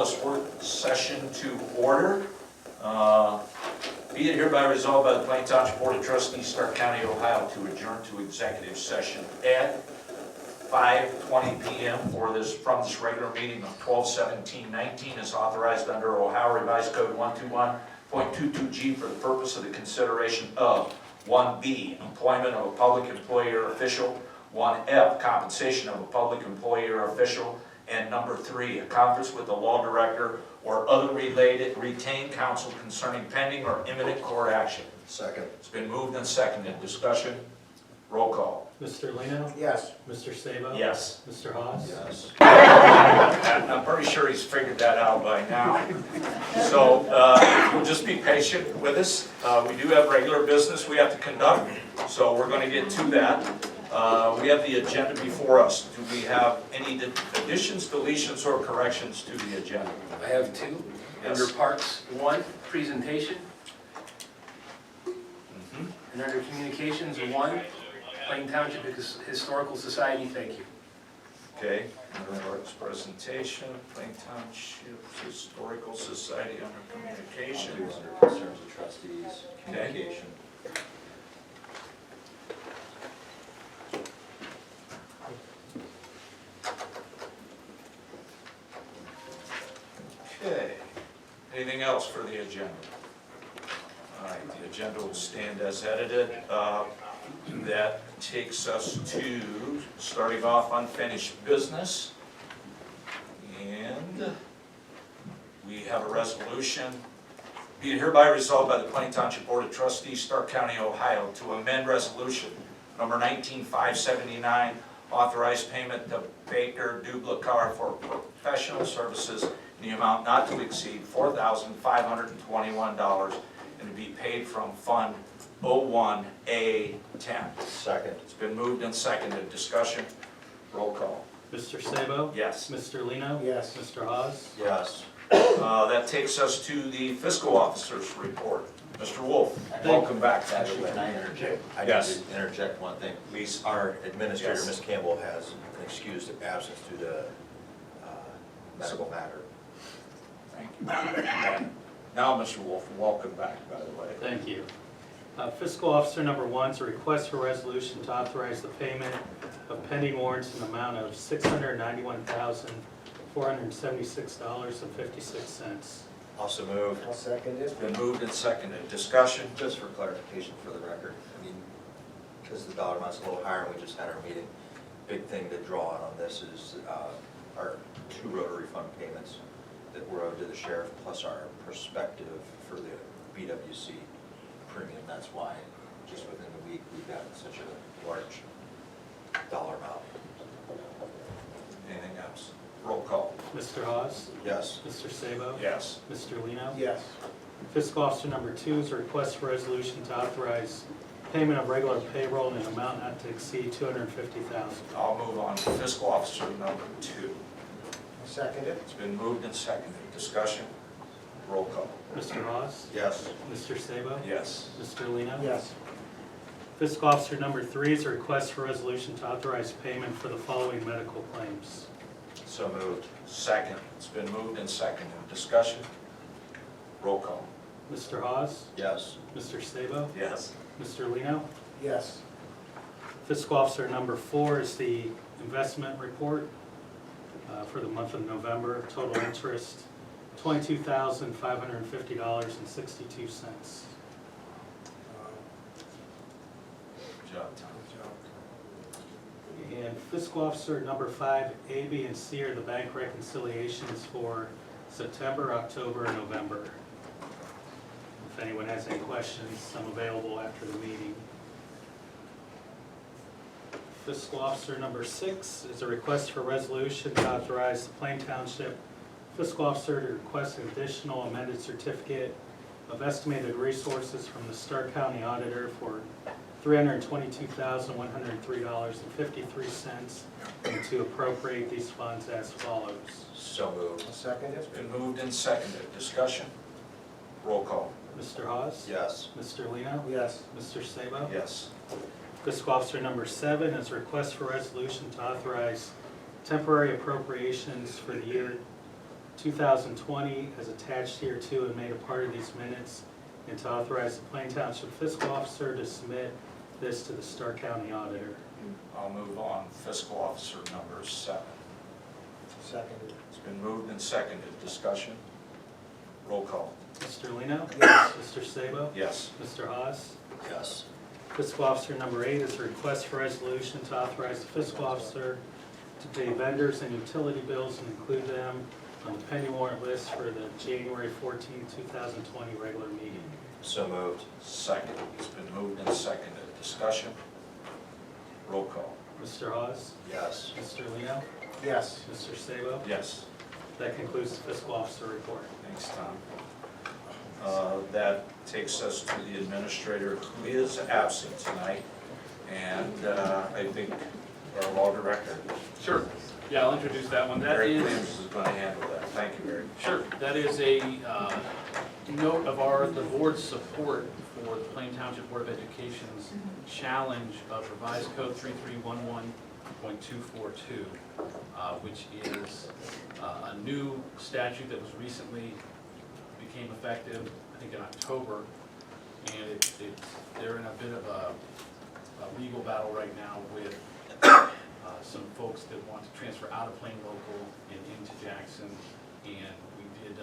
call this work session to order. Be it hereby resolved by the Plain Township Board of Trustees, Stark County, Ohio, to adjourn to executive session at 5:20 p.m. from this regular meeting of 12/17/19 is authorized under Ohio Revised Code 121.22G for the purpose of the consideration of 1B, employment of a public employee or official, 1F, compensation of a public employee or official, and number 3, a conference with the law director or other related retained counsel concerning pending or imminent court action. Second. It's been moved and seconded. Discussion? Roll call. Mr. Lino? Yes. Mr. Sabo? Yes. Mr. Haas? Yes. I'm pretty sure he's figured that out by now. So if you'll just be patient with us. We do have regular business we have to conduct, so we're going to get to that. We have the agenda before us. Do we have any additions, deletions, or corrections to the agenda? I have two. Yes. Under Parks 1, presentation. And under Communications 1, Plain Township Historical Society, thank you. Okay, under Parks presentation, Plain Township Historical Society under communications. Under concerns of trustees, communication. Okay, anything else for the agenda? All right, the agenda will stand as edited. That takes us to starting off unfinished business. And we have a resolution. Be it hereby resolved by the Plain Township Board of Trustees, Stark County, Ohio, to amend resolution number 19579, authorize payment to Baker Dublicar for professional services in the amount not to exceed $4,521 and to be paid from Fund 01A10. Second. It's been moved and seconded. Discussion? Roll call. Mr. Sabo? Yes. Mr. Lino? Yes. Mr. Haas? Yes. That takes us to the fiscal officer's report. Mr. Wolf, welcome back. Actually, can I interject? I Yes. need to interject one thing. Please. Our administrator, Yes. Ms. Campbell, has an excused absence due to medical matter. Thank you. Now, Mr. Wolf, welcome back, by the way. Thank you. Fiscal Officer number 1 is a request for resolution to authorize the payment of pending warrants in the amount of $691,476.56. Also moved. I'll second it. It's been moved and seconded. Discussion? Just for clarification for the record, I mean, because the dollar amount's a little higher and we just had our meeting, big thing to draw on this is our 2 rotary fund payments that were owed to the sheriff, plus our perspective for the BWC premium. That's why, just within the week, we've got such a large dollar amount. Anything else? Roll call. Mr. Haas? Yes. Mr. Sabo? Yes. Mr. Lino? Yes. Fiscal Officer number 2 is a request for resolution to authorize payment of regular payroll in an amount not to exceed $250,000. I'll move on to fiscal officer number 2. I'll second it. It's been moved and seconded. Discussion? Roll call. Mr. Haas? Yes. Mr. Sabo? Yes. Mr. Lino? Yes. Fiscal Officer number 3 is a request for resolution to authorize payment for the following medical claims. So moved. Second. It's been moved and seconded. Discussion? Roll call. Mr. Haas? Yes. Mr. Sabo? Yes. Mr. Lino? Yes. Fiscal Officer number 4 is the investment report for the month of November. Total interest, $22,550.62. Good job, Tom. And Fiscal Officer number 5, A, B, and C are the bank reconciliations for September, October, and November. If anyone has any questions, I'm available after the meeting. Fiscal Officer number 6 is a request for resolution to authorize the Plain Township Fiscal Officer to request an additional amended certificate of estimated resources from the Stark County Auditor for $322,103.53 and to appropriate these funds as follows. So moved. I'll second It's it. been moved and seconded. Discussion? Roll call. Mr. Haas? Yes. Mr. Lino? Yes. Mr. Sabo? Yes. Fiscal Officer number 7 is a request for resolution to authorize temporary appropriations for the year 2020 as attached here too and made a part of these minutes, and to authorize the Plain Township Fiscal Officer to submit this to the Stark County Auditor. I'll move on. Fiscal Officer number 7. Seconded. It's been moved and seconded. Discussion? Roll call. Mr. Lino? Yes. Mr. Sabo? Yes. Mr. Haas? Yes. Fiscal Officer number 8 is a request for resolution to authorize the fiscal officer to pay vendors and utility bills and include them on the pending warrant list for the January 14, 2020 regular meeting. So moved. Second. It's been moved and seconded. Discussion? Roll call. Mr. Haas? Yes. Mr. Lino? Yes. Mr. Sabo? Yes. That concludes the fiscal officer report. Thanks, Tom. That takes us to the administrator who is absent tonight, and I think our law director, Sure. Yeah, I'll introduce that one. That Barry is, Williams, is going to handle that. Thank you, Barry. sure, that is a note of the board's support for the Plain Township Board of Education's challenge of revised code 3311.242, which is a new statute that was recently became effective, I think in October, and they're in a bit of a legal battle right now with some folks that want to transfer out of Plain Local and into Jackson, and we did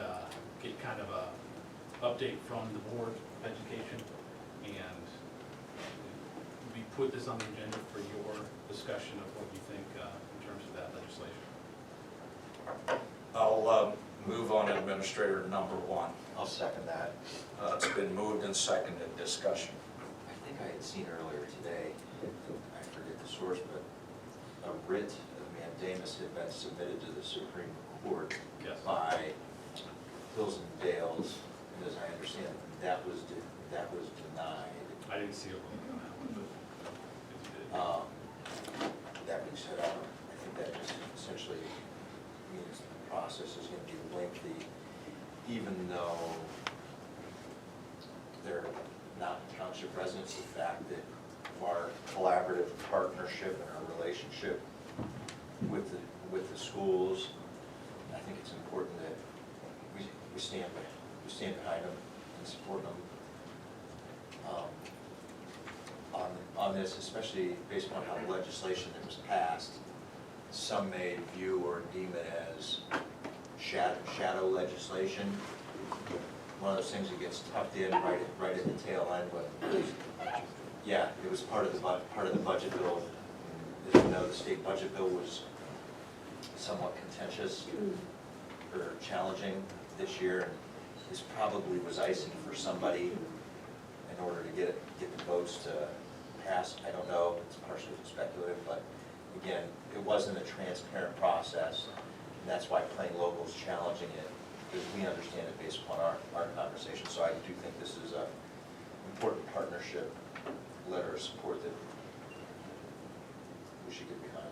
get kind of a update from the Board of Education, and we put this on the agenda for your discussion of what you think in terms of that legislation. I'll move on to administrator number 1. I'll second that. It's been moved and seconded. Discussion. I think I had seen earlier today, I forget the source, but a writ of mandamus had been submitted to the Supreme Court Yes. by Hills and Dales, and as I understand, that was denied. I didn't see a vote on that one, but it's good. That being said, I think that just essentially means the process is going to be lengthy, even though they're not township residents. The fact that our collaborative partnership and our relationship with the schools, I think it's important that we stand behind them and support them on this, especially based upon how the legislation that was passed, some may view or deem it as shadow legislation. One of those things that gets tucked in right at the tail end when, yeah, it was part of the budget bill. As you know, the state budget bill was somewhat contentious or challenging this year, and this probably was icing for somebody in order to get the votes to pass. I don't know, it's partially speculative, but again, it wasn't a transparent process, and that's why Plain Local's challenging it, because we understand it based upon our conversation. So I do think this is an important partnership letter of support that we should get behind.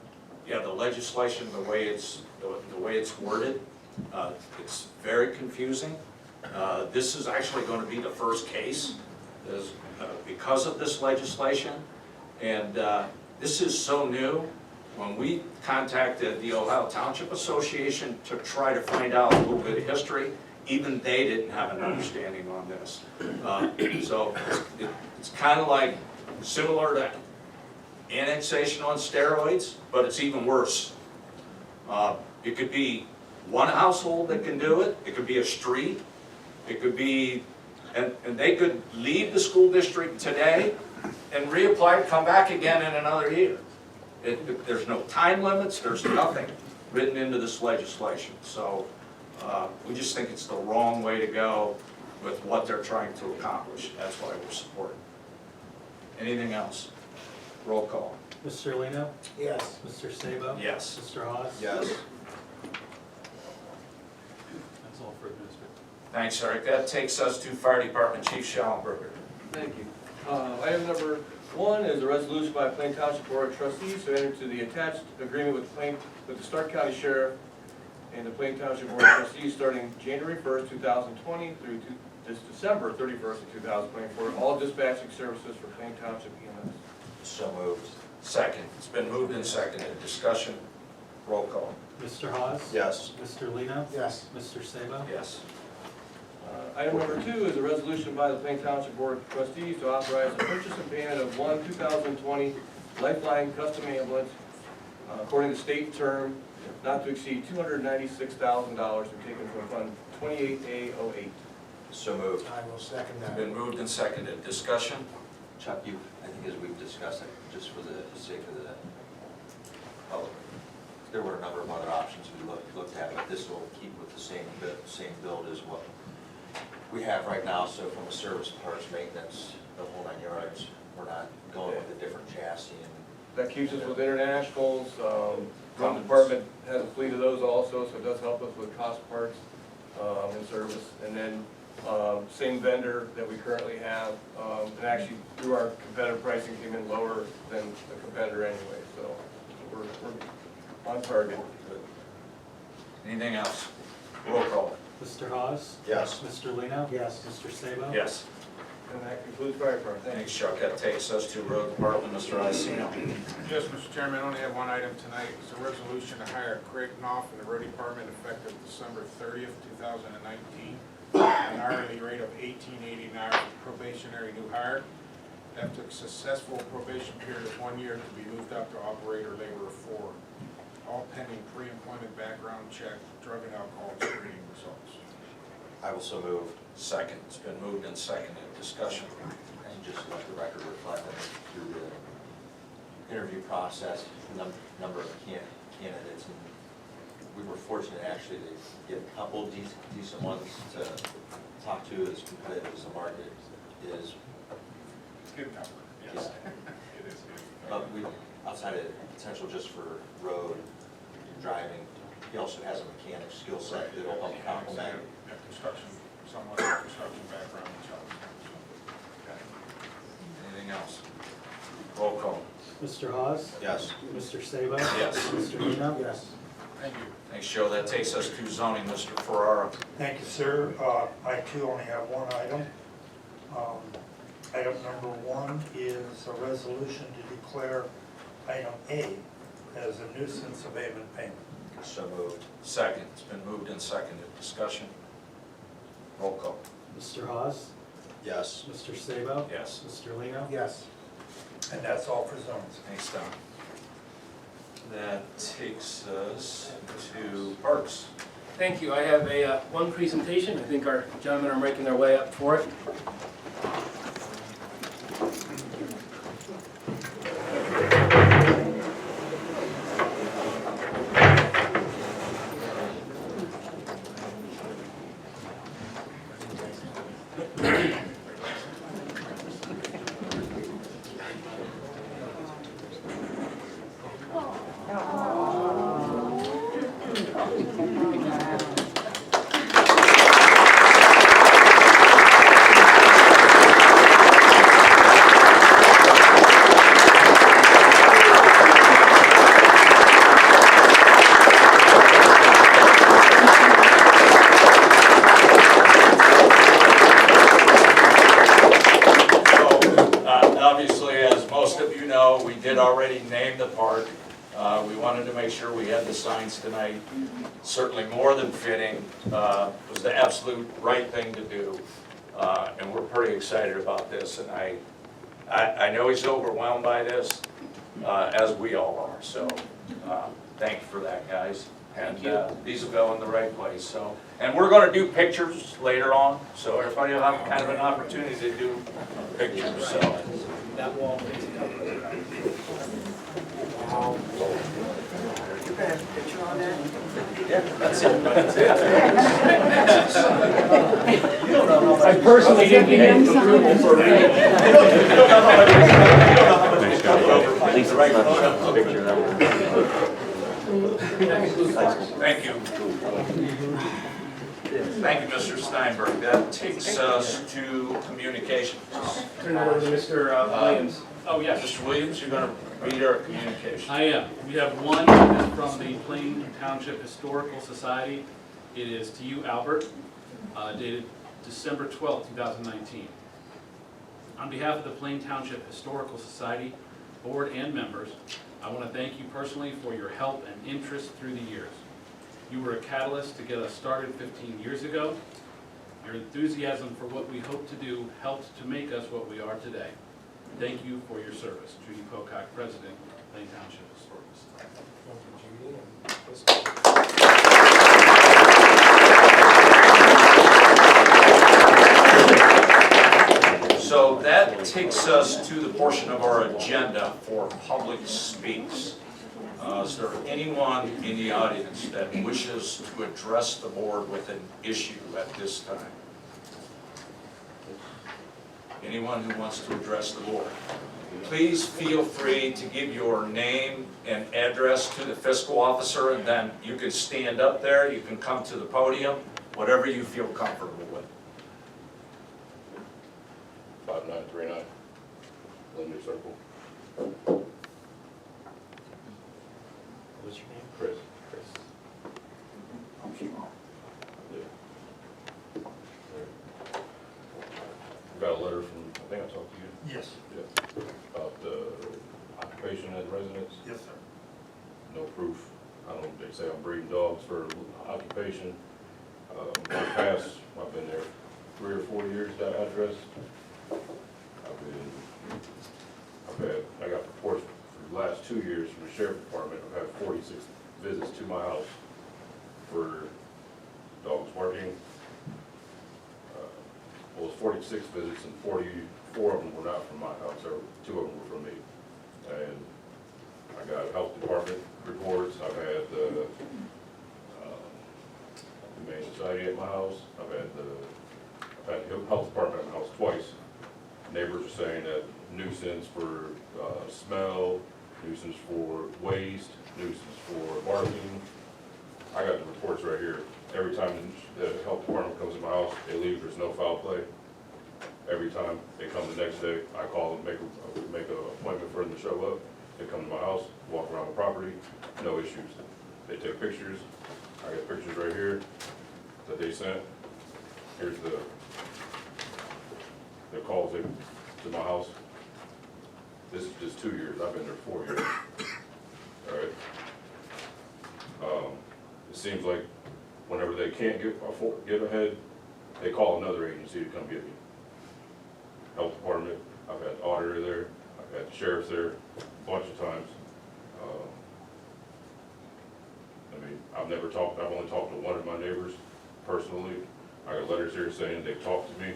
Yeah, the legislation, the way it's worded, it's very confusing. This is actually going to be the first case because of this legislation, and this is so new. When we contacted the Ohio Township Association to try to find out a little bit of history, even they didn't have an understanding on this. So it's kind of like similar to annexation on steroids, but it's even worse. It could be one household that can do it. It could be a street. It could be, and they could leave the school district today and reapply, come back again in another year. There's no time limits. There's nothing written into this legislation. So we just think it's the wrong way to go with what they're trying to accomplish. That's why we're supporting. Anything else? Roll call. Mr. Lino? Yes. Mr. Sabo? Yes. Mr. Haas? Yes. That's all for administrative. Thanks, Eric. That takes us to Fire Department Chief Schallenberger. Thank you. Item number 1 is a resolution by Plain Township Board of Trustees to enter into the attached agreement with the Stark County Sheriff and the Plain Township Board of Trustees starting January 1st, 2020 through this December 31st of 2024, all dispatching services for Plain Township EMS. So moved. Second. It's been moved and seconded. Discussion. Roll call. Mr. Hawes? Yes. Mr. Lino? Yes. Mr. Sabo? Yes. Item number 2 is a resolution by the Plain Township Board of Trustees to authorize the purchase and payment of one 2020 Lifeline custom ambulance according to state term, not to exceed $296,000 and taken from Fund 28A08. So moved. I will second It's that. been moved and seconded. Discussion? Chuck, I think as we've discussed it, just for the sake of the public, there were a number of other options we looked at, but this will keep with the same build as what we have right now. So from a service parts, maintenance, the whole 9 yards, we're not going with a different chassis. And That keeps us with internationals. One department has a fleet of those also, so it does help us with cost parts and service. And then same vendor that we currently have, and actually through our competitive pricing came in lower than the competitor anyway, so we're on target. Anything else? Roll call. Mr. Hawes? Yes. Mr. Lino? Yes. Mr. Sabo? Yes. And that concludes fire department. Thank you. Thanks, Chuck. That takes us to Road Department, Mr. Iacino. Yes, Mr. Chairman, I only have one item tonight. It's a resolution to hire Craig Knopf in the road department effective December 30th, 2019, an hourly rate of $18.80 an hour for probationary new hire. After a successful probation period of 1 year to be moved up to operator laborer 4. All pending pre-employment background check, drug and alcohol screening results. I will so move. Second. It's been moved and seconded. Discussion? And just let the record reflect that through the interview process, number of candidates, and we were fortunate actually to get a couple decent ones to talk to. As competitive as the market is. It's good number, yes. It is good. But we, outside of potential just for road driving, he also has a mechanic skill set that will help complement. Construction, somewhat of construction background and stuff. Anything else? Roll call. Mr. Hawes? Yes. Mr. Sabo? Yes. Mr. Lino? Yes. Thank you. Thanks, Joe. That takes us to zoning, Mr. Ferrara. Thank you, sir. I too only have one item. Item number 1 is a resolution to declare item A as a nuisance abatement payment. So moved. Second. It's been moved and seconded. Discussion? Roll call. Mr. Hawes? Yes. Mr. Sabo? Yes. Mr. Lino? Yes. And that's all for zones. Thanks, Don. That takes us to Parks. Thank you. I have a one presentation. I think our gentlemen are making their way up for it. Obviously, as most of you know, we did already name the park. We wanted to make sure we had the signs tonight. Certainly more than fitting. Was the absolute right thing to do. And we're pretty excited about this. And I know he's overwhelmed by this, as we all are. So thank you for that, guys. And these will go in the right place. So, and we're going to do pictures later on. So everybody will have kind of an opportunity to do pictures. So. That wall facing up. I personally didn't get approval for Thank you. Thank you, Mr. Steinberg. That takes us to communications. Turn it over to Mr. Williams. Oh, yes. Mr. Williams, you're going to read our communication. I am. We have one that is from the Plain Township Historical Society. It is to you, Albert, dated December 12th, 2019. On behalf of the Plain Township Historical Society, Board and members, I want to thank you personally for your help and interest through the years. You were a catalyst to get us started 15 years ago. Your enthusiasm for what we hope to do helped to make us what we are today. Thank you for your service. Judy Pocock, President, Plain Township Historical Society. Thank you, Judy. And this- So that takes us to the portion of our agenda for public speaks. Is there anyone in the audience that wishes to address the board with an issue at this time? Anyone who wants to address the board? Please feel free to give your name and address to the fiscal officer, and then you can stand up there, you can come to the podium, whatever you feel comfortable with. 5939, Linder Circle. What's your name? Chris. Got a letter from, I think I talked to you. Yes. Yeah. About the occupation as residence. Yes, sir. No proof. I don't know, they say I'm breeding dogs for occupation. In the past, I've been there 3 or 4 years, that address. I got reports for the last 2 years from the sheriff department. I've had 46 visits to my house for dogs barking. Well, it's 46 visits and 44 of them were not from my house, or 2 of them were from me. And I got health department reports. I've had the Humane Society at my house. I've had the health department at my house twice. Neighbors are saying that nuisance for smell, nuisance for waste, nuisance for barking. I got the reports right here. Every time the health department comes to my house, they leave, there's no foul play. Every time they come the next day, I call them, make an appointment for them to show up. They come to my house, walk around the property, no issues. They take pictures. I got pictures right here that they sent. Here's the calls to my house. This is just 2 years. I've been there 4 years. All right. It seems like whenever they can't get ahead, they call another agency to come get me. Health department, I've had the auditor there, I've had the sheriff there a bunch of times. I mean, I've only talked to one of my neighbors personally. I got letters here saying they've talked to me,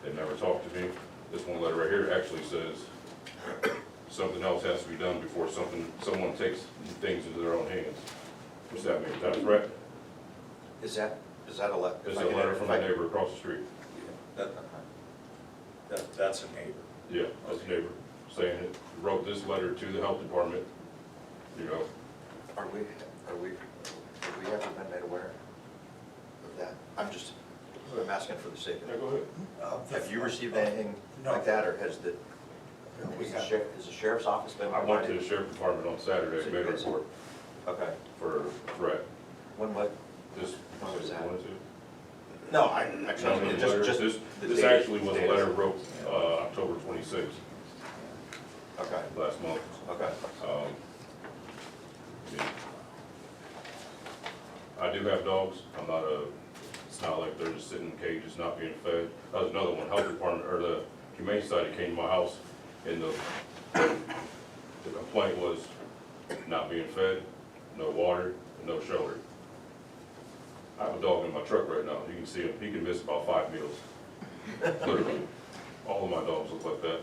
they've never talked to me. This one letter right here actually says something else has to be done before someone takes things into their own hands. What's that mean? Is that a threat? Is that a letter? It's a letter from my neighbor across the street. That's a neighbor. Yeah, that's a neighbor saying it, wrote this letter to the health department, you know. Have we ever been made aware of that? I'm asking for the sake Yeah, of go ahead. it. Have you received anything No. like that, or has the We sheriff's office been I went to provided? the sheriff department on Saturday, made a report Okay. for threat. What? This, When was that? wanted to? No, I No, actually, no, letter- just. the This date- actually was a date. letter wrote, October 26th, Okay, last month. okay. I do have dogs. It's not like they're just sitting in cages not being fed. That was another one, health department, or the Humane Society came to my house, and the complaint was not being fed, no water, and no shelter. I have a dog in my truck right now. You can see him, he can miss about 5 meals. Literally. All of my dogs look like that.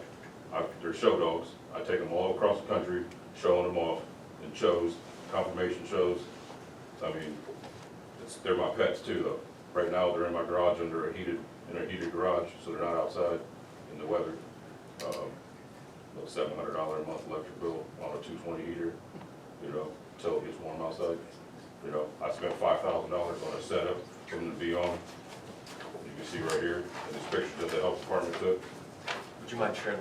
They're show dogs. I take them all across the country, showing them off in shows, confirmation shows. I mean, they're my pets too, though. Right now, they're in my garage in a heated garage, so they're not outside in the weather. About $700 a month electric bill on a 220 heater, you know, until it gets warm outside. You know, I spent $5,000 on a setup for them to be on. You can see right here, in this picture that the health department took. Would you mind sharing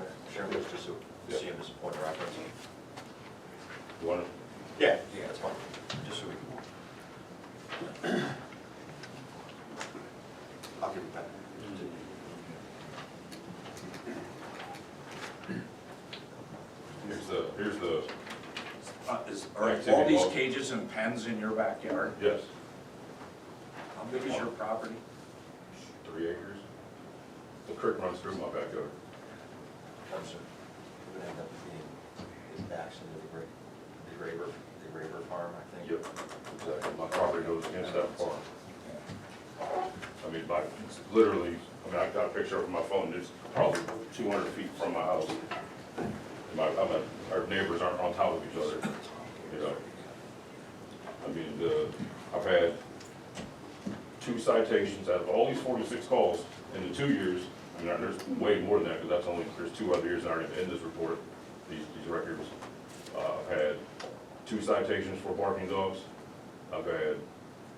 this just so we Yeah. see him as a point of reference? You want it? Yeah, that's fine. Just so we can. I'll give it back. Here's the, Are all Activity these log. cages and pens in your backyard? yes, big is your property? 3 acres. The creek runs through my backyard. Comes, we're gonna end up being, it backs into the Graber farm, I think. Yep, exactly. My property goes against that farm. I mean, it's literally, I mean, I got a picture of my phone, it's probably 200 feet from my house. Our neighbors aren't on top of each other, you know. I mean, I've had 2 citations out of all these 46 calls in the 2 years. I mean, there's way more than that, because there's 2 other years that aren't in this report, these records. I've had 2 citations for barking dogs. I've had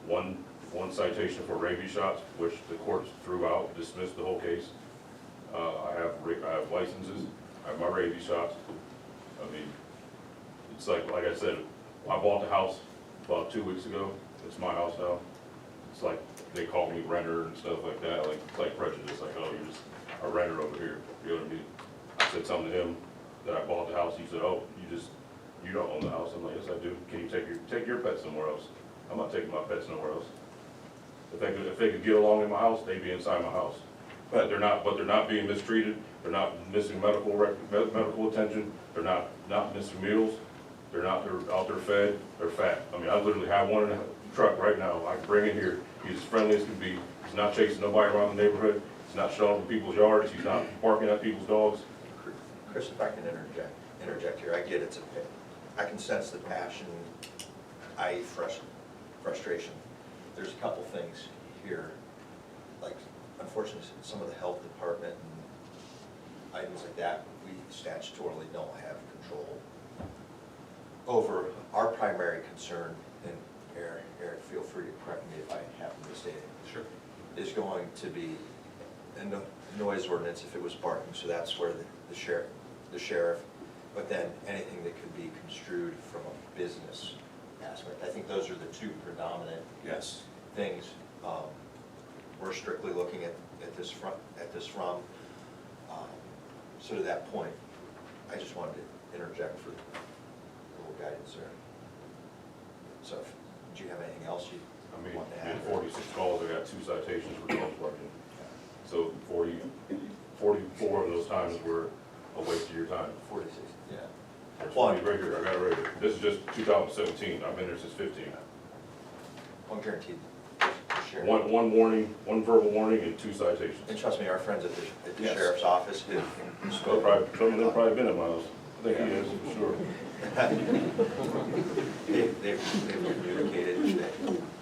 one citation for rabies shots, which the courts threw out, dismissed the whole case. I have licenses, I have my rabies shots. I mean, it's like I said, I bought the house about 2 weeks ago. It's my house now. It's like, they call me renter and stuff like that, like, it's like prejudice, like, oh, you're just a renter over here, you know what I mean? I said something to him that I bought the house, he said, oh, you don't own the house. I'm like, yes, I do. Can you take your pet somewhere else? I'm not taking my pets nowhere else. If they could get along in my house, they'd be inside my house. But they're not being mistreated, they're not missing medical attention, they're not missing meals, they're out there fed, they're fat. I mean, I literally have one in the truck right now, I can bring in here, he's as friendly as can be, he's not chasing nobody around the neighborhood, he's not showing up in people's yards, he's not barking at people's dogs. Chris, if I can interject here, I get it's I can sense the passion, i.e. frustration. There's a couple things here, like unfortunately some of the health department and items like that, we statutorily don't have control over. Our primary concern, and Eric, feel free to correct me if I happen to say it. Sure. Is going to be a noise ordinance if it was barking, so that's where the sheriff, but then anything that could be construed from a business aspect. I think those are the 2 predominant things. We're strictly looking at this from. So to that point, I just wanted to interject for a little guidance there. So, do you have anything else you want to add? In 46 calls, I got 2 citations for dogs barking. So 44 of those times were a waste of your time. 46, yeah. There's 20 right here, I got it right here. This is just 2017, I've been there since 15. One guaranteed. Sheriff. One warning, 1 verbal warning, and 2 citations. And trust me, our friends at the Yes. sheriff's office have Some spoken. of them probably been at my house. I think he is, for sure. They've communicated that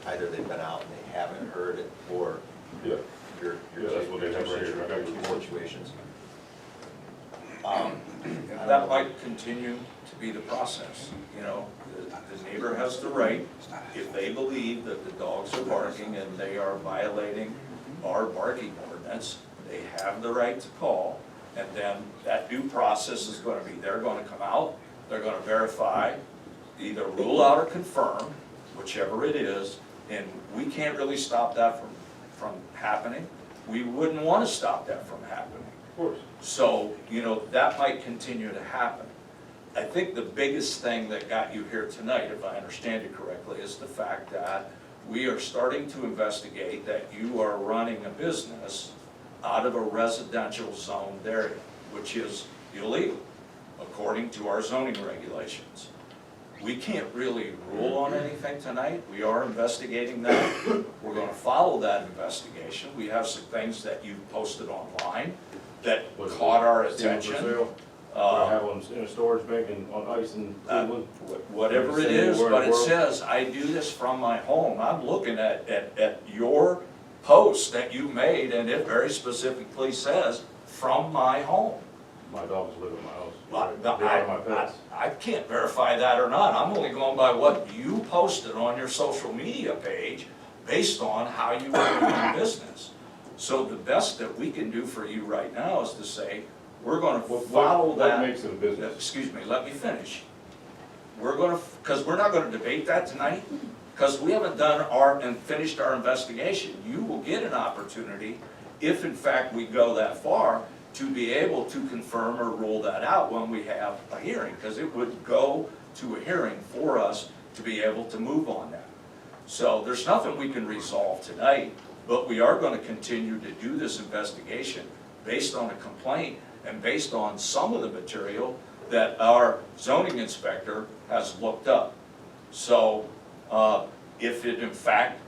either they've been out and they haven't heard it, or Yeah. you're Yeah, that's what they have right here. I got your report. situations. That might continue to be the process, you know. The neighbor has the right, if they believe that the dogs are barking and they are violating our barking ordinance, they have the right to call, and then that due process is gonna be, they're gonna come out, they're gonna verify, either rule out or confirm, whichever it is, and we can't really stop that from happening. We wouldn't wanna stop that from happening. Of course. So, you know, that might continue to happen. I think the biggest thing that got you here tonight, if I understand you correctly, is the fact that we are starting to investigate that you are running a business out of a residential zoned area, which is illegal, according to our zoning regulations. We can't really rule on anything tonight. We are investigating that. We're gonna follow that investigation. We have some things that you posted online that caught our attention. I have one in a storage bank and on ice in Cleveland. Whatever it is, but it says, I do this from my home. I'm looking at your post that you made, and it very specifically says, from my home. My dogs live in my house. They are my pets. I can't verify that or not. I'm only going by what you posted on your social media page based on how you are doing business. So the best that we can do for you right now is to say, we're gonna follow that. What makes it a business? Excuse me, let me finish. We're gonna, because we're not gonna debate that tonight, because we haven't done and finished our investigation. You will get an opportunity, if in fact we go that far, to be able to confirm or rule that out when we have a hearing, because it would go to a hearing for us to be able to move on that. So there's nothing we can resolve tonight, but we are gonna continue to do this investigation based on a complaint and based on some of the material that our zoning inspector has looked up. So, if it in fact,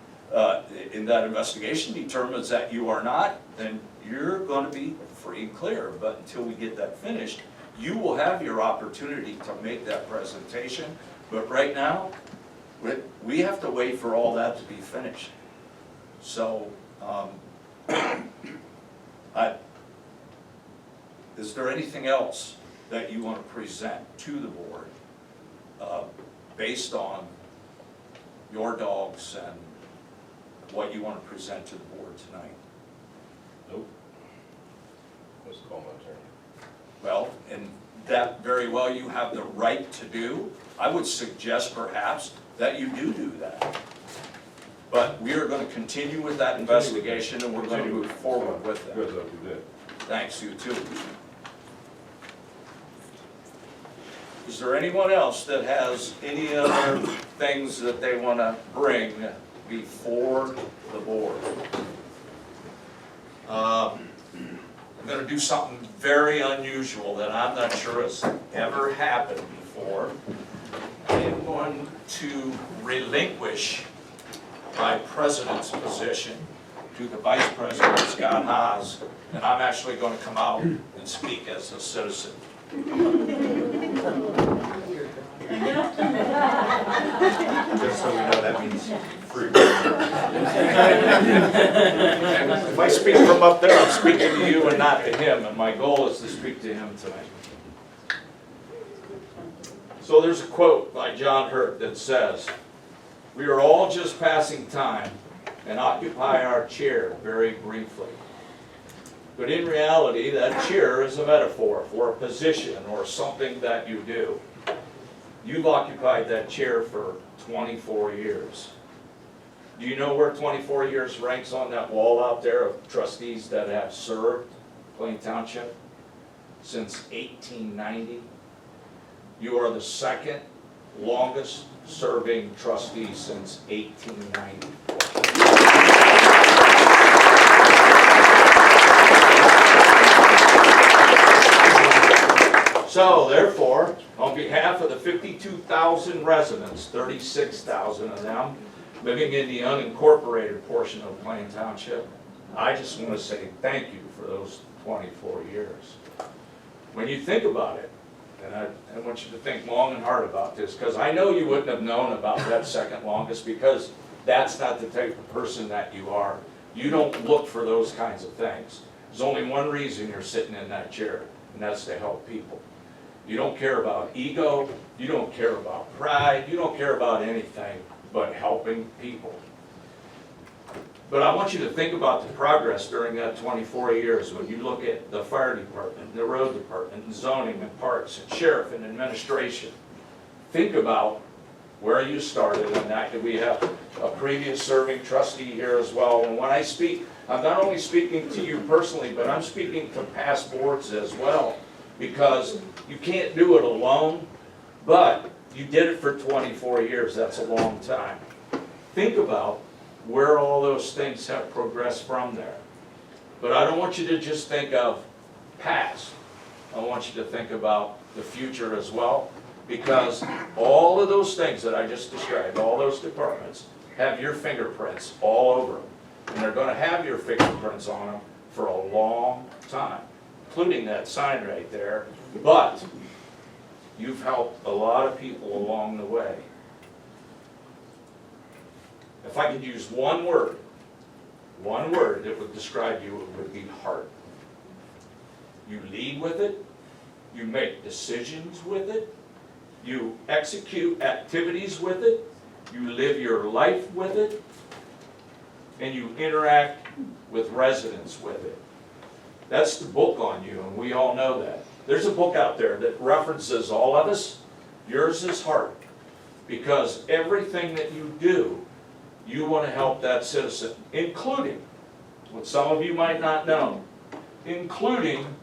in that investigation determines that you are not, then you're gonna be free and clear. But until we get that finished, you will have your opportunity to make that presentation. But right now, we have to wait for all that to be finished. So, is there anything else that you want to present to the board based on your dogs and what you want to present to the board tonight? Nope. Let's call my attorney. Well, and that very well you have the right to do. I would suggest perhaps that you do that. But we are going to continue with that investigation and we're going to move forward with that. Good, you did. Thanks, you too. Is there anyone else that has any other things that they want to bring before the board? I'm going to do something very unusual that I'm not sure has ever happened before. I'm going to relinquish my president's position to the vice president, Scott Haas, and I'm actually going to come out and speak as a citizen. Just so we know, that means free. If I speak from up there, I'm speaking to you and not to him, and my goal is to speak to him tonight. So there's a quote by John Hurt that says, "We are all just passing time and occupy our chair very briefly." But in reality, that chair is a metaphor for a position or something that you do. You've occupied that chair for 24 years. Do you know where 24 years ranks on that wall out there of trustees that have served Plain Township since 1890? You are the second longest serving trustee since 1890. So therefore, on behalf of the 52,000 residents, 36,000 of them living in the unincorporated portion of Plain Township, I just want to say thank you for those 24 years. When you think about it, and I want you to think long and hard about this, because I know you wouldn't have known about that second longest, because that's not the type of person that you are. You don't look for those kinds of things. There's only one reason you're sitting in that chair, and that's to help people. You don't care about ego, you don't care about pride, you don't care about anything but helping people. But I want you to think about the progress during that 24 years when you look at the fire department, the road department, and zoning and parks and sheriff and administration. Think about where you started and that we have a previous serving trustee here as well. And when I speak, I'm not only speaking to you personally, but I'm speaking to past boards as well. Because you can't do it alone, but you did it for 24 years, that's a long time. Think about where all those things have progressed from there. But I don't want you to just think of past. I want you to think about the future as well, because all of those things that I just described, all those departments, have your fingerprints all over them. And they're going to have your fingerprints on them for a long time, including that sign right there. But you've helped a lot of people along the way. If I could use one word that would describe you, it would be heart. You lead with it, you make decisions with it, you execute activities with it, you live your life with it, and you interact with residents with it. That's the book on you, and we all know that. There's a book out there that references all of us. Yours is heart, because everything that you do, you want to help that citizen, including, what some of you might not know, including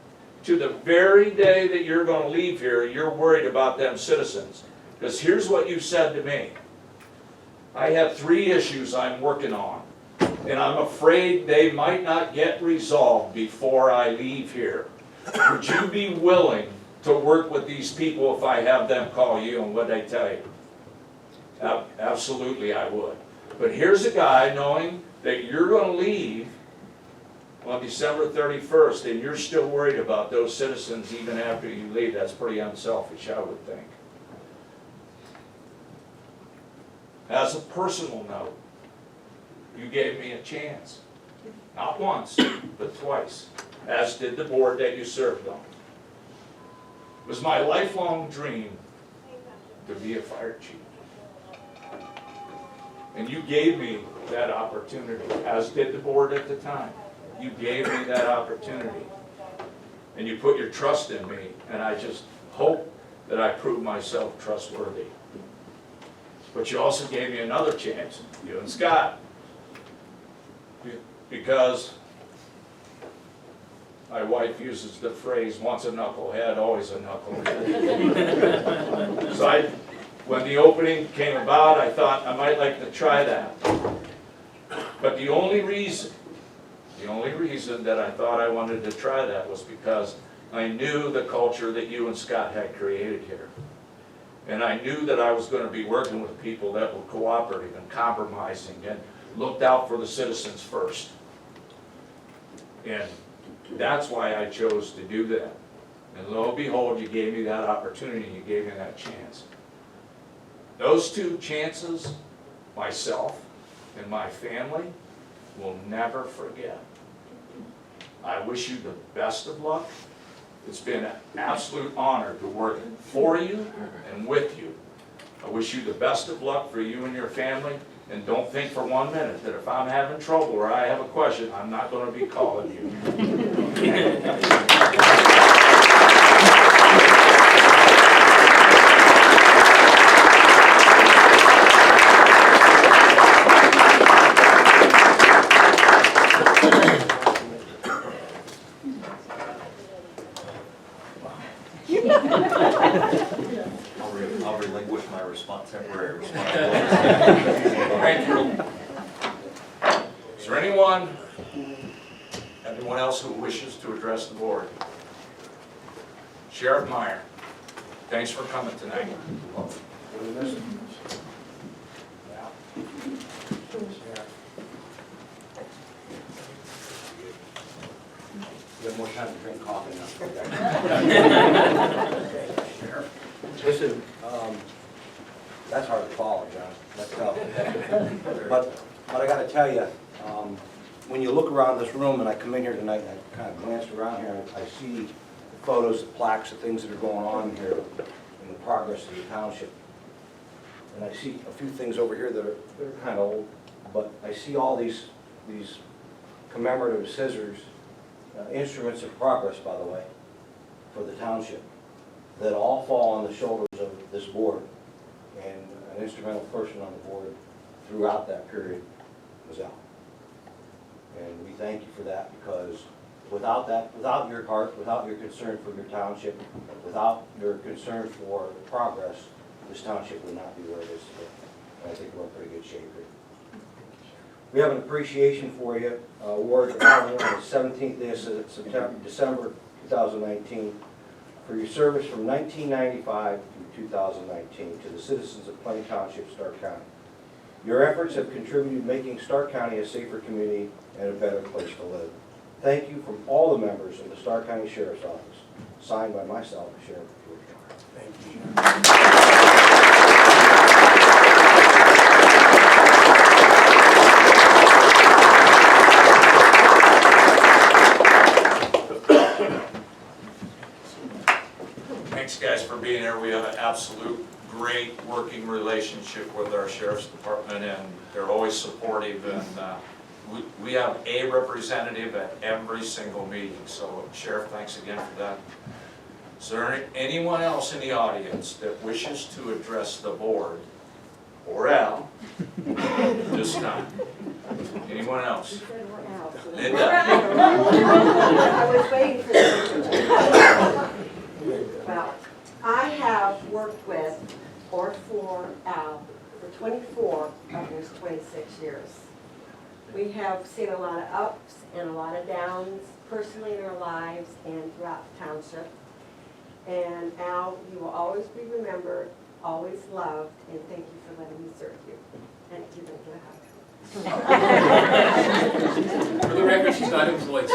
to the very day that you're going to leave here, you're worried about them citizens. Because here's what you said to me. I have 3 issues I'm working on, and I'm afraid they might not get resolved before I leave here. Would you be willing to work with these people if I have them call you, and what'd they tell you? Absolutely, I would. But here's a guy knowing that you're gonna leave on December 31st, and you're still worried about those citizens even after you leave. That's pretty unselfish, I would think. As a personal note, you gave me a chance. Not once, but twice, as did the board that you served on. It was my lifelong dream to be a fire chief. And you gave me that opportunity, as did the board at the time. You gave me that opportunity. And you put your trust in me, and I just hope that I prove myself trustworthy. But you also gave me another chance, you and Scott. Because my wife uses the phrase, once a knucklehead, always a knucklehead. So when the opening came about, I thought I might like to try that. But the only reason that I thought I wanted to try that was because I knew the culture that you and Scott had created here. And I knew that I was going to be working with people that were cooperative and compromising and looked out for the citizens first. And that's why I chose to do that. And lo and behold, you gave me that opportunity, you gave me that chance. Those 2 chances, myself and my family, will never forget. I wish you the best of luck. It's been an absolute honor to work for you and with you. I wish you the best of luck for you and your family. And don't think for 1 minute that if I'm having trouble or I have a question, I'm not going to be calling you. I'll relinquish my temporary response. Thank you. Is there anyone else who wishes to address the board? Sheriff Meyer, thanks for coming tonight. You have more time to drink coffee now. Listen, that's hard to follow, John. That's tough. But I gotta tell you, when you look around this room, and I come in here tonight, and I kind of glanced around here, I see the photos, the plaques, the things that are going on here in the progress of the township. And I see a few things over here that are kind of old, but I see all these commemorative scissors, instruments of progress, by the way, for the township, that all fall on the shoulders of this board. And an instrumental person on the board throughout that period was Al. And we thank you for that, because without that, without your heart, without your concern for your township, without your concern for progress, this township would not be where it is today. And I think we're in pretty good shape here. We have an appreciation for you, award on the 17th day of December 2019 for your service from 1995 through 2019 to the citizens of Plain Township, Stark County. Your efforts have contributed to making Stark County a safer community and a better place to live. Thank you from all the members of the Stark County Sheriff's Office. Signed by myself, Sheriff George Meyer. Thank you. Thanks, guys, for being here. We have an absolute great working relationship with our Sheriff's Department, and they're always supportive, and we have a representative at every single meeting. So, Sheriff, thanks again for that. Is there anyone else in the audience that wishes to address the board or Al this time? Anyone else? Linda? I was waiting for this. Well, I have worked with or for Al for 24 of almost 26 years. We have seen a lot of ups and a lot of downs personally in our lives and throughout the township. And Al, you will always be remembered, always loved, and thank you for letting me serve you. And if you don't get a hug. For the record, she's not employed.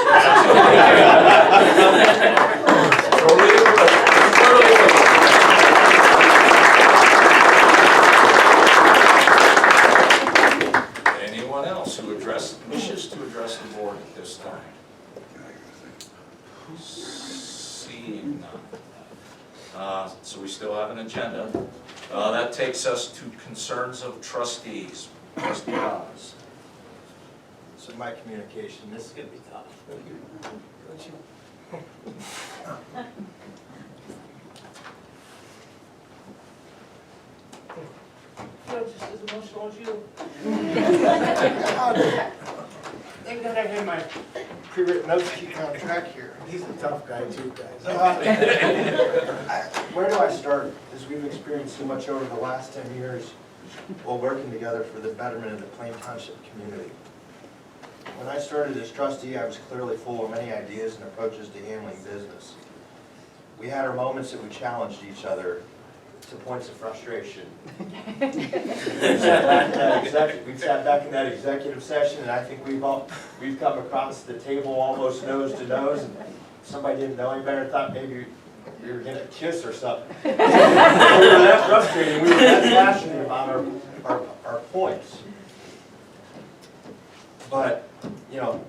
Anyone else who wishes to address the board at this time? Seeing none. So we still have an agenda. That takes us to concerns of trustees. Trustee Hobbs. So my communication, this is gonna be tough. I'm just as emotional as you. Thank God I had my pre-written notes to keep on track here. He's a tough guy too, guys. Where do I start? Because we've experienced so much over the last 10 years while working together for the betterment of the Plain Township community. When I started as trustee, I was clearly full of many ideas and approaches to handling business. We had our moments that we challenged each other to points of frustration. We sat back in that executive session, and I think we've come across the table almost nose to nose, and somebody didn't know any better, thought maybe we were gonna kiss or something. We were that frustrated, we were that passionate about our points. But, you know,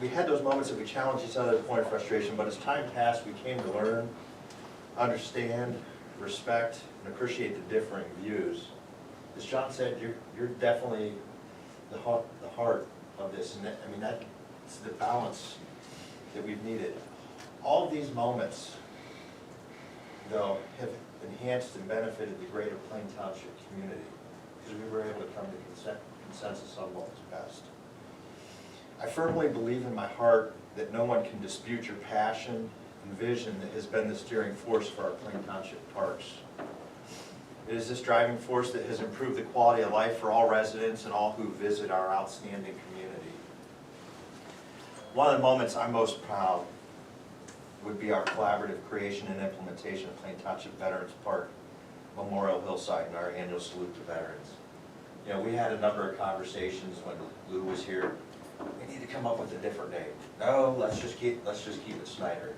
we had those moments that we challenged each other to the point of frustration, but as time passed, we came to learn, understand, respect, and appreciate the differing views. As John said, you're definitely the heart of this, and I mean, that's the balance that we've needed. All of these moments, though, have enhanced and benefited the greater Plain Township community, because we were able to come to consensus on what was best. I firmly believe in my heart that no one can dispute your passion and vision that has been the steering force for our Plain Township parks. It is this driving force that has improved the quality of life for all residents and all who visit our outstanding community. One of the moments I'm most proud would be our collaborative creation and implementation of Plain Township Veterans Park Memorial Hillside and our annual salute to veterans. You know, we had a number of conversations when Lou was here. We need to come up with a different name. No, let's just keep it Snyder.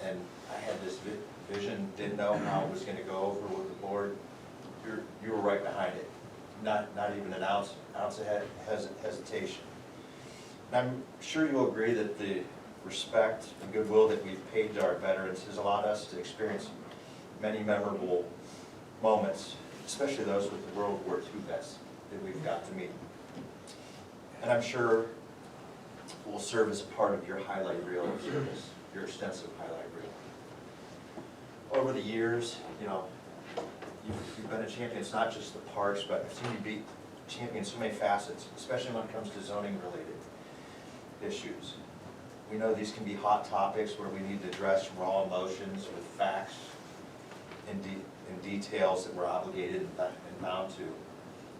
And I had this vision, didn't know how it was going to go over with the board. You were right behind it. Not even an ounce of hesitation. And I'm sure you'll agree that the respect and goodwill that we've paid to our veterans has allowed us to experience many memorable moments, especially those with the World War II vets that we've got to meet. And I'm sure will serve as a part of your highlight reel of service, your extensive highlight reel. Over the years, you know, you've been a champion. It's not just the parks, but I've seen you be champion in so many facets, especially when it comes to zoning-related issues. We know these can be hot topics where we need to address raw emotions with facts and details that we're obligated and bound to.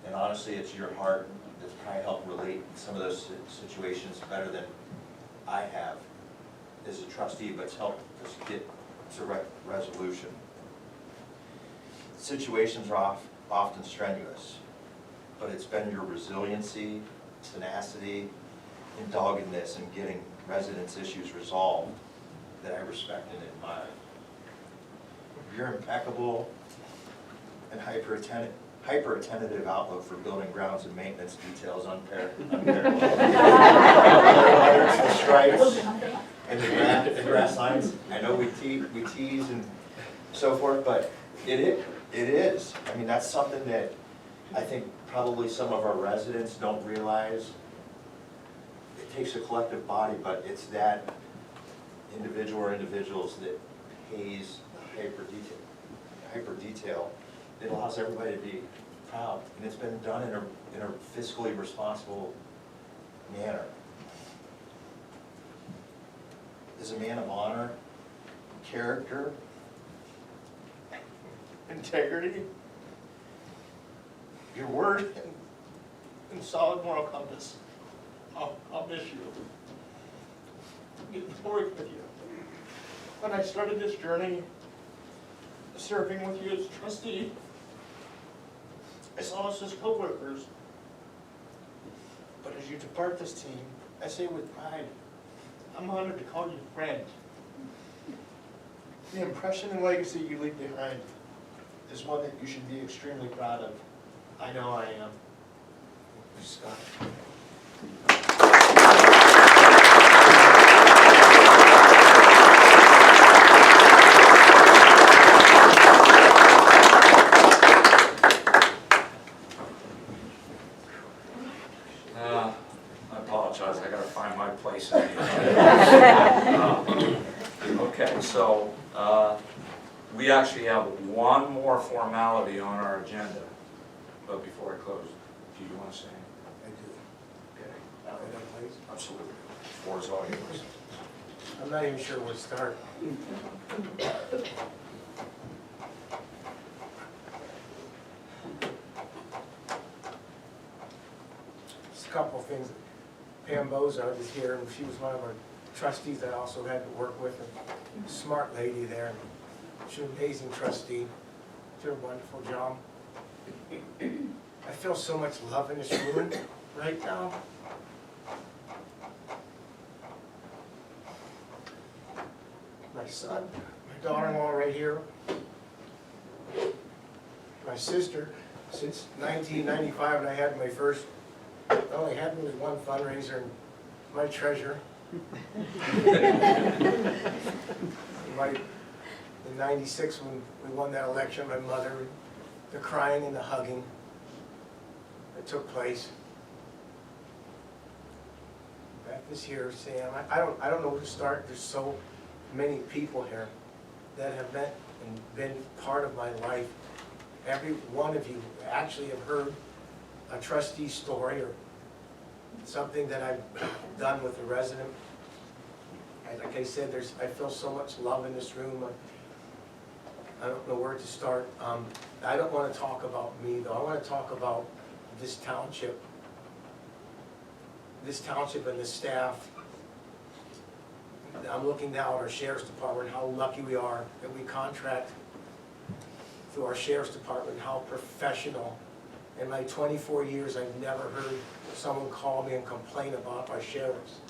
And honestly, it's your heart that's probably helped relate some of those situations better than I have as a trustee, but it's helped us get to resolution. Situations are often strenuous, but it's been your resiliency, tenacity, and doggedness in getting residents' issues resolved that I respect and admire. Your impeccable and hyper-attentive outlook for building grounds and maintenance details unparalleled. Whether it's the stripes and the grass lines, I know we tease and so forth, but it is. I mean, that's something that I think probably some of our residents don't realize. It takes a collective body, but it's that individual or individuals that pays the hyper detail. It allows everybody to be proud, and it's been done in a fiscally responsible manner. As a man of honor, character, integrity, your word and solid moral compass. I'll miss you. Getting to work with you. When I started this journey, serving with you as trustee, I saw us as co-workers. But as you depart this team, I say with pride, I'm honored to call you friend. The impression and legacy you leave behind is one that you should be extremely proud of. I know I am. Scott. I apologize, I gotta find my place in here. Okay, so, we actually have one more formality on our agenda, but before I close, do you want to say anything? I do. Okay. Absolutely. The floor is all yours. I'm not even sure where to start. Just a couple of things. Pam Bozard is here, and she was one of our trustees I also had to work with. A smart lady there. She's an amazing trustee. Did a wonderful job. I feel so much love in this room right now. My son, my daughter-in-law right here, my sister, since 1995 when I had my first, I only had really one fundraiser, and my treasurer. In 96 when we won that election, my mother, the crying and the hugging that took place. Beth is here, Sam. I don't know where to start. There's so many people here that have met and been part of my life. Every one of you actually have heard a trustee story or something that I've done with a resident. And like I said, I feel so much love in this room. I don't know where to start. I don't want to talk about me, though. I want to talk about this township. This township and the staff. I'm looking now at our sheriff's department, how lucky we are that we contract through our sheriff's department, how professional. In my 24 years, I've never heard someone call me and complain about our sheriffs.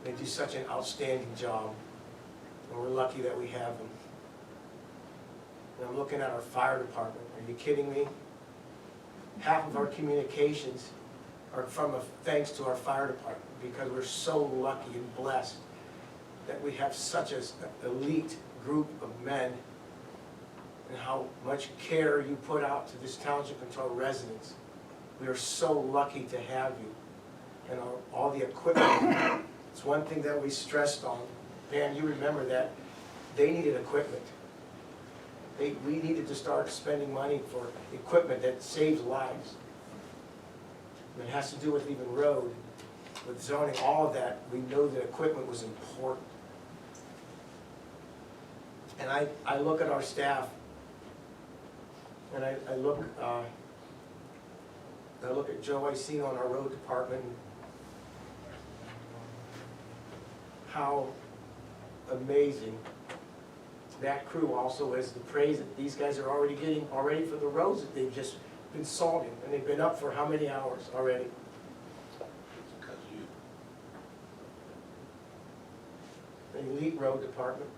They do such an outstanding job, and we're lucky that we have them. And I'm looking at our fire department. Are you kidding me? Half of our communications are from thanks to our fire department, because we're so lucky and blessed that we have such an elite group of men, and how much care you put out to this township and to our residents. We are so lucky to have you. And all the equipment, it's one thing that we stressed on. Pam, you remember that. They needed equipment. We needed to start spending money for equipment that saves lives. It has to do with even road, with zoning, all of that. We know that equipment was important. And I look at our staff, and I look at Joe Icino on our road department, how amazing that crew also is, the praise that these guys are already getting already for the roads that they've just been salting, and they've been up for how many hours already? The elite road department.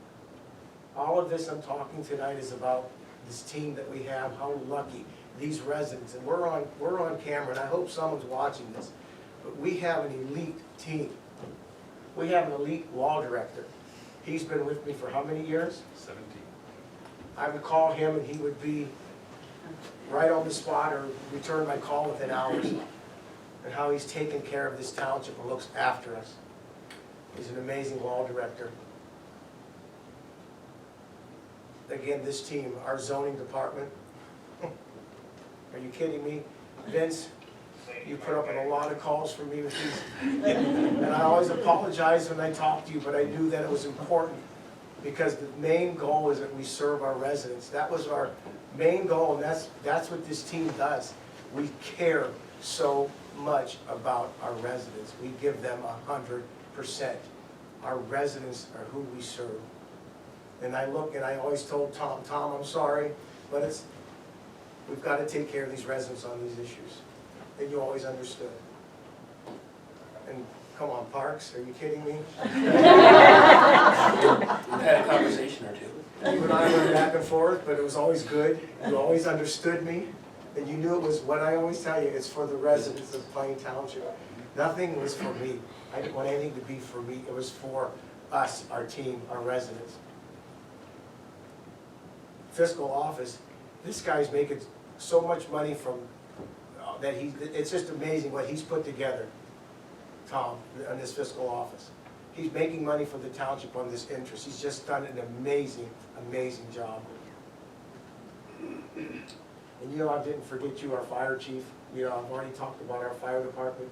All of this I'm talking tonight is about this team that we have, how lucky these residents, and we're on camera, and I hope someone's watching this, but we have an elite team. We have an elite law director. He's been with me for how many years? 17. I would call him and he would be right on the spot or return my call within hours. And how he's taken care of this township and looks after us. He's an amazing law director. Again, this team, our zoning department. Are you kidding me? Vince, you put up with a lot of calls from me with these. And I always apologize when I talk to you, but I knew that it was important, because the main goal is that we serve our residents. That was our main goal, and that's what this team does. We care so much about our residents. We give them 100%. Our residents are who we serve. And I always told Tom, I'm sorry, but we've got to take care of these residents on these issues. And you always understood. And come on, Parks, are you kidding me? We've had a conversation or two. You and I went back and forth, but it was always good. You always understood me, and you knew it was what I always tell you, it's for the residents of Plain Township. Nothing was for me. I didn't want anything to be for me. It was for us, our team, our residents. Fiscal office, this guy's making so much money from, it's just amazing what he's put together, Tom, on this fiscal office. He's making money for the township on this interest. He's just done an amazing, amazing job. And you know, I didn't forget you, our fire chief. You know, I've already talked about our fire department.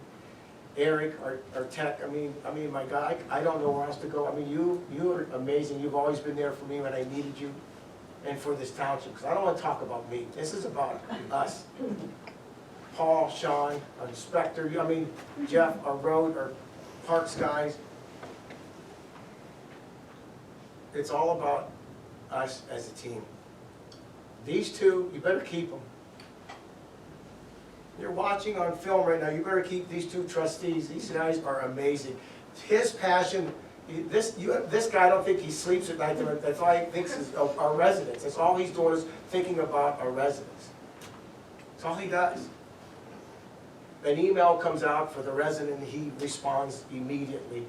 Eric, our tech, I mean, my God, I don't know where else to go. I mean, you are amazing. You've always been there for me when I needed you and for this township, because I don't want to talk about me. This is about us. Paul, Sean, our inspector, I mean, Jeff, our road, our parks guys. It's all about us as a team. These two, you better keep them. You're watching on film right now, you better keep these two trustees. These guys are amazing. His passion, this guy, I don't think he sleeps at night. That's all he thinks is of our residents. That's all he's doing is thinking about our residents. That's all he does. An email comes out for the resident, and he responds immediately.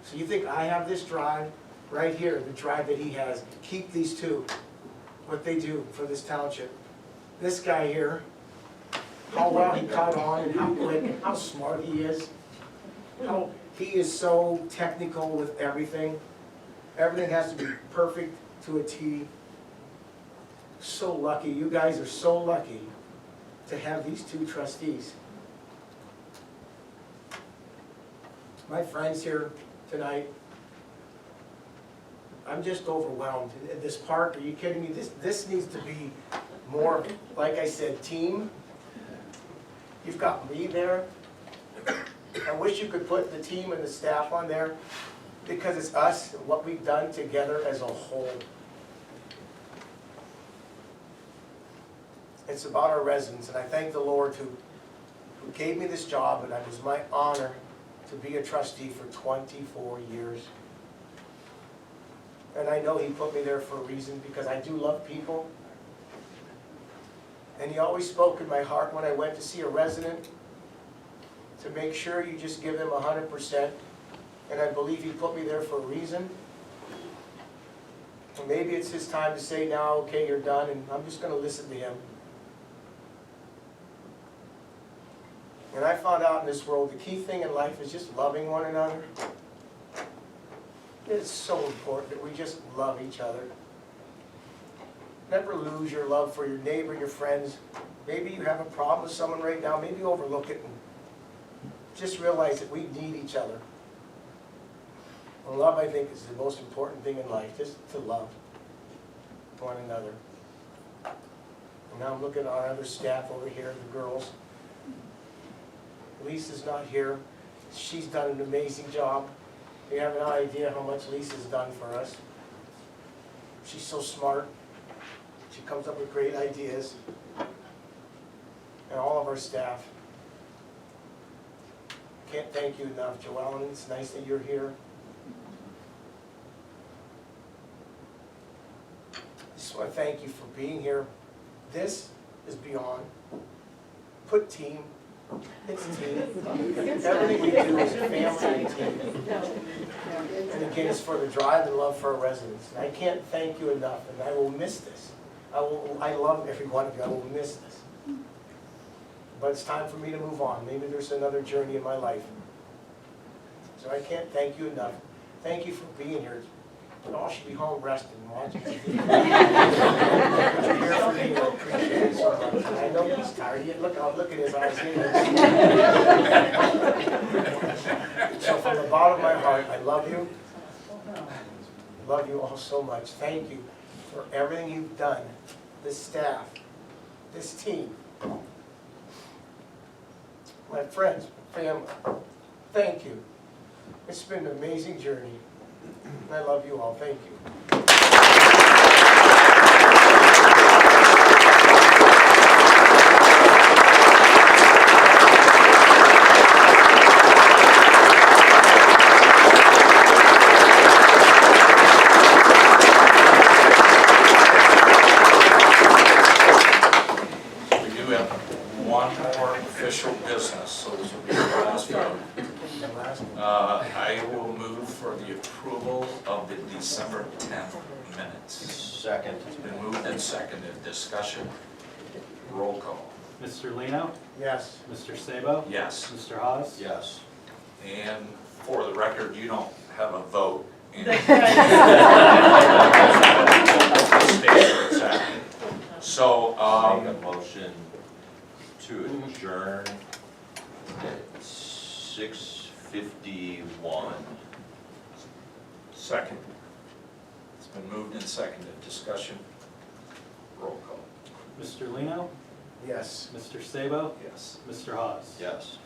So you think I have this drive? Right here, the drive that he has. Keep these two. What they do for this township. This guy here, how well he caught on and how quick and how smart he is. How he is so technical with everything. Everything has to be perfect to a T. So lucky. You guys are so lucky to have these two trustees. My friends here tonight, I'm just overwhelmed. This park, are you kidding me? This needs to be more, like I said, team. You've got me there. I wish you could put the team and the staff on there, because it's us, what we've done together as a whole. It's about our residents, and I thank the Lord who gave me this job, and it was my honor to be a trustee for 24 years. And I know He put me there for a reason, because I do love people. And He always spoke in my heart when I went to see a resident, to make sure you just give them 100%. And I believe He put me there for a reason. And maybe it's His time to say now, okay, you're done, and I'm just going to listen to Him. And I found out in this world, the key thing in life is just loving one another. It's so important that we just love each other. Never lose your love for your neighbor, your friends. Maybe you have a problem with someone right now. Maybe overlook it and just realize that we need each other. And love, I think, is the most important thing in life, just to love one another. And now I'm looking at our other staff over here, the girls. Lisa's not here. She's done an amazing job. You have no idea how much Lisa's done for us. She's so smart. She comes up with great ideas. And all of our staff. Can't thank you enough, Joellen. It's nice that you're here. I just want to thank you for being here. This is beyond. Put team. It's a team. Everything we do is a family and a team. And again, it's for the drive and love for our residents. And I can't thank you enough, and I will miss this. I love every one of you. I will miss this. But it's time for me to move on. Maybe there's another journey in my life. So I can't thank you enough. Thank you for being here. We all should be home resting and watching TV. You're here for me. I appreciate it so much. I know he's tired. Look at his eyes. So from the bottom of my heart, I love you. I love you all so much. Thank you for everything you've done. This staff, this team. My friends, family, thank you. It's been an amazing journey. I love you all, thank you. We do have one more official business, so this will be the last one. I will move for the approval of the December 10th minutes. Second. It's been moved and seconded. Discussion. Roll call. Mr. Lino? Yes. Mr. Sabo? Yes. Mr. Hawes? Yes. And for the record, you don't have a vote. in- So, Make a motion to adjourn at 6:51. second. It's been moved and seconded. Discussion. Roll call. Mr. Lino? Yes. Mr. Sabo? Yes. Mr. Hawes? Yes.